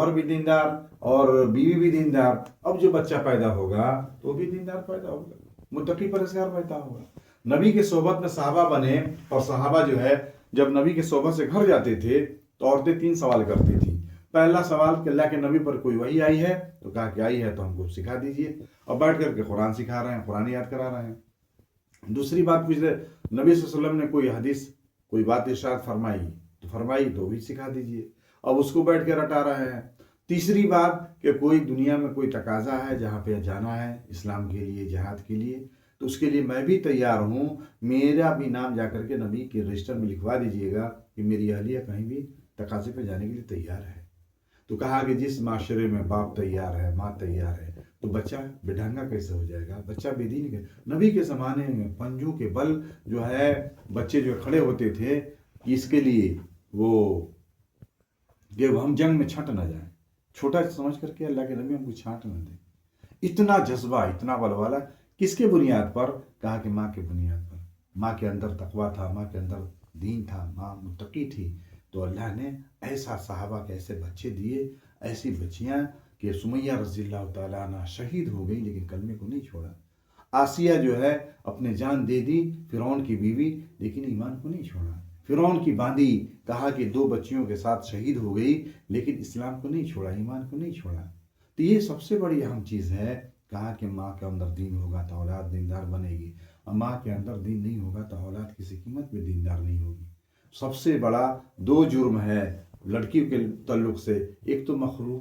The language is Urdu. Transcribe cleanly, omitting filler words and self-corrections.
شوہر بھی دیندار اور بیوی بھی دیندار، اب جو بچہ پیدا ہوگا تو بھی دیندار پیدا ہوگا، متقی پرہیزگار پیدا ہوگا۔ نبی کے صحبت میں صحابہ بنے، اور صحابہ جو ہے جب نبی کے صحبت سے گھر جاتے تھے تو عورتیں 3 سوال کرتی تھیں۔ پہلا سوال کہ اللہ کے نبی پر کوئی وحی آئی ہے؟ تو کہا کہ آئی ہے تو ہم کو سکھا دیجئے، اور بیٹھ کر کے قرآن سکھا رہے ہیں، قرآن یاد کرا رہے ہیں۔ دوسری بات پوچھ رہے نبی صلی اللہ علیہ وسلم نے کوئی حدیث کوئی بات ارشاد فرمائی تو بھی سکھا دیجئے، اب اس کو بیٹھ کے رٹا رہے ہیں۔ تیسری بات کہ کوئی دنیا میں کوئی تقاضا ہے جہاں پہ جانا ہے اسلام کے لیے، جہاد کے لیے، تو اس کے لیے میں بھی تیار ہوں، میرا بھی نام جا کر کے نبی کے رجسٹر میں لکھوا دیجئے گا کہ میری اہلیہ کہیں بھی تقاضے پہ جانے کے لیے تیار ہے۔ تو کہا کہ جس معاشرے میں باپ تیار ہے، ماں تیار ہے، تو بچہ بےڈھنگا کیسے ہو جائے گا؟ بچہ بے دین کے نبی کے زمانے میں پنجوں کے بل جو ہے بچے جو کھڑے ہوتے تھے اس کے لیے وہ کہ ہم جنگ میں چھٹ نہ جائیں، چھوٹا سمجھ کر کے اللہ کے نبی ہم کو چھانٹ نہ دیں۔ اتنا جذبہ، اتنا ولولہ کس کے بنیاد پر؟ کہا کہ ماں کے بنیاد پر۔ ماں کے اندر تقویٰ تھا، ماں کے اندر دین تھا، ماں متقی تھی، تو اللہ نے ایسا صحابہ کے ایسے بچے دیے، ایسی بچیاں کہ سمیہ رضی اللہ تعالیٰ عنہ شہید ہو گئی لیکن کلمے کو نہیں چھوڑا۔ آسیہ جو ہے اپنے جان دے دی، فرعون کی بیوی، لیکن ایمان کو نہیں چھوڑا۔ فرعون کی باندی کہا کہ 2 بچیوں کے ساتھ شہید ہو گئی لیکن اسلام کو نہیں چھوڑا، ایمان کو نہیں چھوڑا۔ تو یہ سب سے بڑی اہم چیز ہے۔ کہا کہ ماں کے اندر دین ہوگا تو اولاد دیندار بنے گی، اور ماں کے اندر دین نہیں ہوگا تو اولاد کسی قیمت پہ دیندار نہیں ہوگی۔ سب سے بڑا 2 جرم ہے لڑکی کے تعلق سے، ایک تو مخلوق